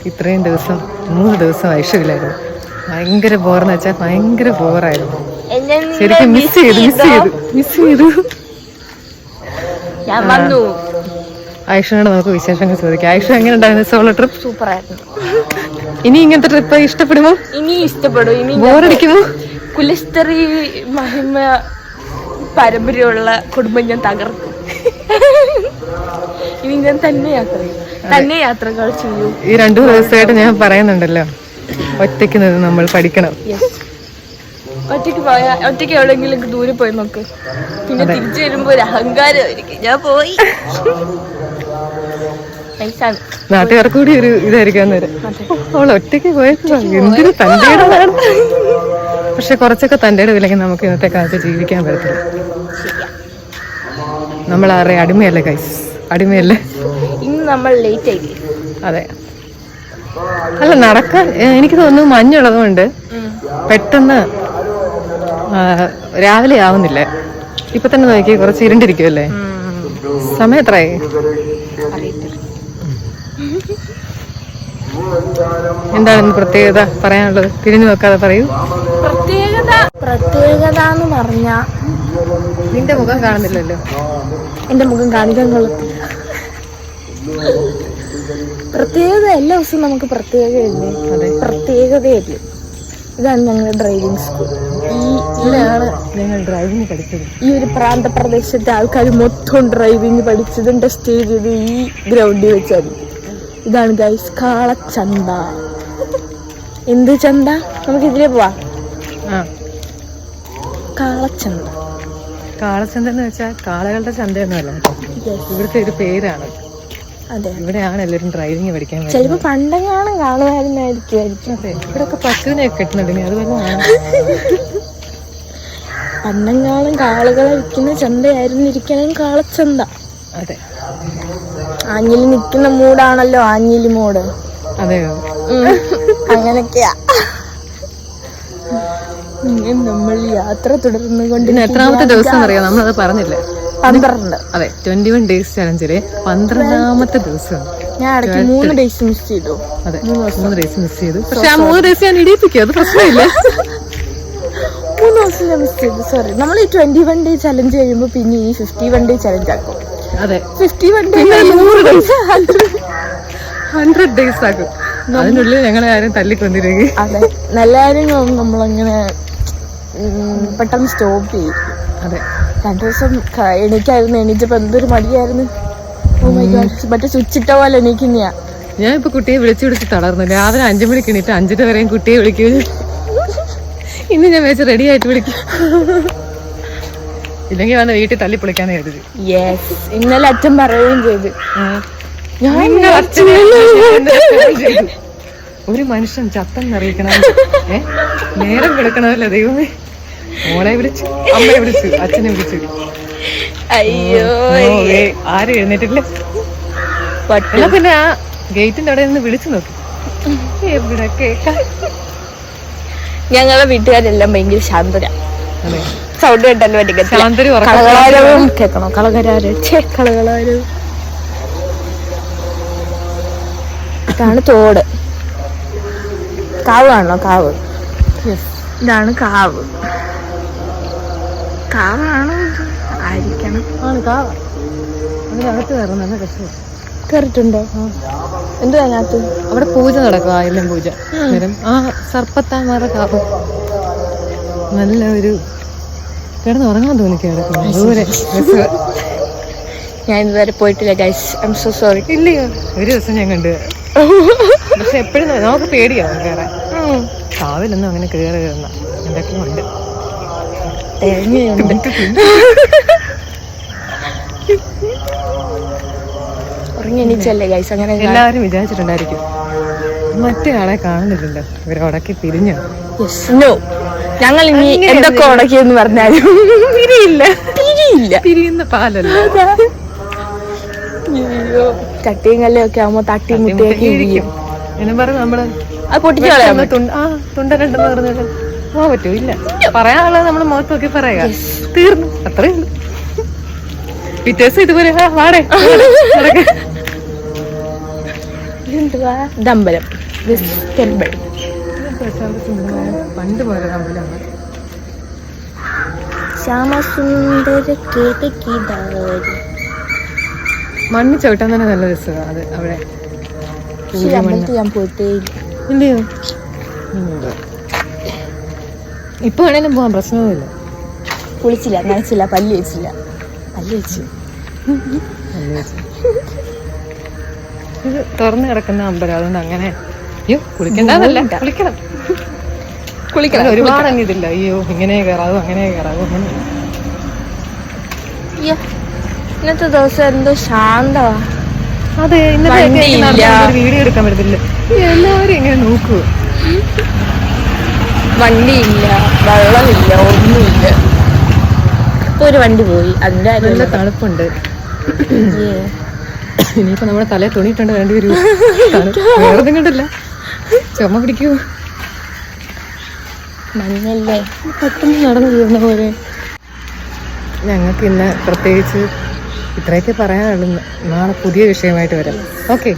ഇത്രയും ദിവസം 3 ദിവസം ഐഷയില്ലായിരുന്നു. ഭയങ്കര ബോറെന്ന് വെച്ചാൽ ഭയങ്കര ബോറായിരുന്നു. ശരിക്കും മിസ് ചെയ്തു. ഐഷനോട് നമുക്ക് വിശേഷങ്ങൾ ചോദിക്കാം. ഐഷ എങ്ങനെ ഉണ്ടായിരുന്നു സോളോ ട്രിപ്പ്? സൂപ്പർ ആയിരുന്നു. ഇനി ഇങ്ങനത്തെ ട്രിപ്പ് ഇഷ്ടപ്പെടുമോ? ഇനി ഇഷ്ടപ്പെടും. ഇനി ബോറടിക്കുമോ? കുലസ്ത്രീ മഹിമ പാരമ്പര്യമുള്ള കുടുംബം ഞാൻ തകർക്കും. ഇനി ഞാൻ തന്നെ യാത്രകൾ ചെയ്യും. ഈ 2 ദിവസമായിട്ട് ഞാൻ പറയുന്നുണ്ടല്ലോ, ഒറ്റയ്ക്ക് നിന്ന് നമ്മൾ പഠിക്കണം. ഒറ്റയ്ക്ക് എവിടെയെങ്കിലും ദൂരെ പോയി നോക്ക്. പിന്നെ തിരിച്ചു വരുമ്പോ ഒരു അഹങ്കാരമായിരിക്കും, ഞാൻ പോയി. നാട്ടുകാർക്ക് കൂടി ഒരു ഇതായിരിക്കും അന്നേരം. അവൾ ഒറ്റയ്ക്ക് പോയപ്പോ എന്തിനു തന്റെ ഇടമാണ്. പക്ഷെ കുറച്ചൊക്കെ തന്റെ ഇടവില്ലെങ്കിൽ നമുക്ക് ഇന്നത്തെ കാലത്ത് ജീവിക്കാൻ പറ്റത്തില്ല. നമ്മൾ ആരുടെ അടിമയല്ലേ ഗൈസ്, അടിമയല്ലേ. ഇന്ന് നമ്മൾ ലേറ്റ് ആയി. അതെ, അല്ല നടക്കാൻ എനിക്ക് തോന്നുന്നു മഞ്ഞുള്ളതുകൊണ്ട് പെട്ടെന്ന് രാവിലെ ആവുന്നില്ല. ഇപ്പൊ തന്നെ നോക്കി കുറച്ച് ഇരുണ്ടിരിക്കുമല്ലേ. സമയം എത്രയായി? എന്താണ് പ്രത്യേകത പറയാനുള്ളത്? തിരിഞ്ഞു നോക്കാതെ പറയൂ. പ്രത്യേകത എന്ന് പറഞ്ഞാ നിന്റെ മുഖം കാണുന്നില്ലല്ലോ. എന്റെ മുഖം കാണിക്കാൻ കൊള്ളത്തില്ല. പ്രത്യേകത എല്ലാ ദിവസവും നമുക്ക് പ്രത്യേകതയല്ലേ. ഇതാണ് ഞങ്ങളുടെ ഡ്രൈവിംഗ് സ്കൂൾ. ഇതിലാണ് ഞങ്ങൾ ഡ്രൈവിംഗ് പഠിച്ചത്. ഈ ഒരു പ്രാന്തപ്രദേശത്തെ ആൾക്കാർ മൊത്തം ഡ്രൈവിംഗ് പഠിച്ചതും ടെസ്റ്റ് ചെയ്തത് ഈ ഗ്രൗണ്ടിൽ വെച്ചാണ്. ഇതാണ് ഗൈസ് കാളച്ചന്ത. എന്ത് ചന്ത? നമുക്ക് ഇതിലേ പോവാ. കാളച്ചന്ത. കാളച്ചന്ത എന്ന് വെച്ചാൽ കാളകളുടെ ചന്തയൊന്നുമല്ല, ഇവിടുത്തെ ഒരു പേരാണ്. അതെ, ഇവിടെയാണ് എല്ലാവരും ഡ്രൈവിംഗ് പഠിക്കാൻ. ചിലപ്പോ പണ്ടെങ്ങാനും കാണുമായിരുന്നായിരിക്കും. അതെ, ഇവിടെയൊക്കെ പശുവിനെയൊക്കെ കെട്ടുന്നുണ്ടെങ്കിൽ അതുപോലെ പണ്ടെങ്ങാനും കാളുകളെ വിൽക്കുന്ന ചന്തയായിരുന്നു ഇരിക്കണം കാളച്ചന്ത. അതെ, ആഞ്ഞിലി നിൽക്കുന്ന മൂടാണല്ലോ ആഞ്ഞിലി മൂട്. അതെയോ? അങ്ങനൊക്കെയാ. നമ്മൾ യാത്ര തുടർന്നുകൊണ്ട് എത്രാമത്തെ ദിവസം അറിയാം? നമ്മളത് പറഞ്ഞില്ലേ, 12. അതെ, 21 days ചലഞ്ചിലെ 12ാമത്തെ ദിവസം. ഞാൻ ഇടയ്ക്ക് 3 days മിസ് ചെയ്തു. അതെ, 3 days മിസ് ചെയ്തു. പക്ഷെ ആ 3 days ഞാൻ ഇടിയിപ്പിക്കും, അത് പ്രശ്നമില്ല. 3 ദിവസം ഞാൻ മിസ് ചെയ്തു. സോറി. നമ്മൾ ഈ 21 day ചലഞ്ച് കഴിയുമ്പോ പിന്നെ ഈ 51 day ചലഞ്ച് ആക്കും. അതെ, 51 day 100 days ആക്കും. അതിനുള്ളിൽ ഞങ്ങളെ ആരും തല്ലിക്കൊണ്ടിരിക്കും. അതെ, നല്ല കാര്യങ്ങളൊന്നും നമ്മളങ്ങനെ പെട്ടെന്ന് സ്റ്റോപ്പ് ചെയ്യും. അതെ, 2 ദിവസം എണീറ്റപ്പോ എന്തൊരു മടിയായിരുന്നു. ഓ മൈ ഗോഡ്, മറ്റേ സ്വിച്ചിട്ട പോലെ എണീക്കുന്നയാ. ഞാൻ ഇപ്പൊ കുട്ടിയെ വിളിച്ചു തളർന്നു. രാവിലെ 5 മണിക്ക് എണീറ്റ് 5:30 വരെയും കുട്ടിയെ വിളിക്കും. ഇന്ന് ഞാൻ വെച്ച് റെഡി ആയിട്ട് വിളിക്കും, ഇല്ലെങ്കിൽ വന്ന് വീട്ടിൽ തല്ലി പൊളിക്കാന്ന് കരുതി. യെസ്, ഇന്നലെ അച്ഛൻ പറയുകയും ചെയ്തു. ഒരു മനുഷ്യൻ ചത്തെന്നറിയിക്കണം, നേരം കിടക്കണമല്ലോ ദൈവമേ. മോളെ വിളിച്ചു, അമ്മയെ വിളിച്ചു, അച്ഛനെ വിളിച്ചു. അയ്യോ, ആരും എഴുന്നേറ്റില്ല. പിന്നെ ആ ഗേറ്റിന്റെ അവിടെ നിന്ന് വിളിച്ചു നോക്കി, എവിടെ കേൾക്കാം. ഞങ്ങളുടെ വീട്ടുകാരെല്ലാം ഭയങ്കര ശാന്തര. സൗണ്ട് കേട്ടല്ലോ കളകളാരവും കേൾക്കണോ? കളകളാരവും. ഇതാണ് തോട്. കാവ് കാണണോ? കാവ്. ഇതാണ് കാവ്. കാവാണോ? ആയിരിക്കണം. ആണ് കാവ. അതിനകത്ത് കയറും, നല്ല രസമാണ്. കയറിട്ടുണ്ടോ? എന്തോ അതിനകത്ത്? അവിടെ പൂജ നടക്കും, ആയിരം പൂജ. നേരം ആ സർപ്പത്താമാരുടെ കാവ്. നല്ല ഒരു കിടന്ന് ഉറങ്ങാൻ തോന്നിക്കാണ്. ഞാൻ ഇതുവരെ പോയിട്ടില്ല guys, I am so sorry. ഇല്ലയോ, ഒരു ദിവസം ഞാൻ കണ്ടു. പക്ഷെ എപ്പോഴും നമുക്ക് പേടിയാവും കയറാൻ. കാവിലൊന്നും അങ്ങനെ കയറുന്ന എന്തൊക്കെ ഉണ്ട്. ഉറങ്ങി എണീച്ചല്ലേ ഗൈസ്? അങ്ങനെ എല്ലാവരും വിചാരിച്ചിട്ടുണ്ടായിരിക്കും മറ്റേ ആളെ കാണുന്നില്ലല്ലോ, ഇവരെ ഉടക്കി പിരിഞ്ഞോ. ഞങ്ങൾ ഇനി എന്തൊക്കെ ഉടക്കിയെന്ന് പറഞ്ഞാലും പിരിയുന്ന പാലല്ല. അയ്യോ, ചട്ടിയും കല്ലൊക്കെ ആവുമ്പോ തട്ടി മുട്ടിയൊക്കെ ഇരിക്കും എന്നും പറഞ്ഞ് നമ്മള് തുണ്ടനുണ്ടെന്ന് പറഞ്ഞാൽ പോകാൻ പറ്റൂ? ഇല്ല. പറയാനുള്ളത് നമ്മള് മുഖത്ത് നോക്കി പറയാ, തീർന്നു, അത്രേ ഉള്ളൂ. പിറ്റേസം ഇതുപോലെ വാടേ ഇതെന്തുവാ? ഇത് അമ്പലം, ടെമ്പിൾ. പണ്ട് പോലെ അമ്പലമാണ്. ശ്യാമസുന്ദര കേതകീതാരി. മണ്ണ് ചവിട്ടാൻ തന്നെ നല്ല രസമാണ് അത് അവിടെ. അമ്പലത്തിൽ ഞാൻ പോയിട്ടേ ഇല്ലയോ? ഇപ്പൊ വേണേലും പോവാൻ പ്രശ്നമൊന്നുമില്ല. കുളിച്ചില്ല, നനച്ചില്ല, പല്ല് വെച്ചില്ല. പല്ല് വെച്ചു. ഇത് തുറന്നു കിടക്കുന്ന അമ്പലം, അതുകൊണ്ട് അങ്ങനെ അയ്യോ കുളിക്കണ്ടല്ല, കുളിക്കണം. കുളിക്കണം ഒരുപാട് അങ്ങ് ഇതില്ല. അയ്യോ ഇങ്ങനെ കയറാവോ അങ്ങനെ കയറാവോ അങ്ങനെ. അയ്യോ ഇന്നത്തെ ദിവസം എന്തോ ശാന്തമാ. അതെ, ഇന്നത്തെ വീഡിയോ എടുക്കാൻ പറ്റത്തില്ല. എല്ലാവരും ഇങ്ങനെ നോക്കൂ. വണ്ടിയില്ല, വെള്ളമില്ല, ഒന്നുമില്ല. ഇപ്പൊ ഒരു വണ്ടി പോയി, അതിന്റെ നല്ല തണുപ്പുണ്ട്. ഇനിയിപ്പോ നമ്മുടെ തലയെ തുണിയിട്ടുണ്ട് രണ്ടുപേരും. വേറെ കണ്ടില്ല, ചുമ പിടിക്കൂ. മഞ്ഞല്ലേ, പെട്ടെന്ന് നടന്നു തീർന്ന പോലെ. ഞങ്ങൾക്ക് ഇന്ന് പ്രത്യേകിച്ച് ഇത്രയൊക്കെ പറയാനുള്ളൂ. നാളെ പുതിയ വിഷയമായിട്ട് വരാം. ഓക്കെ.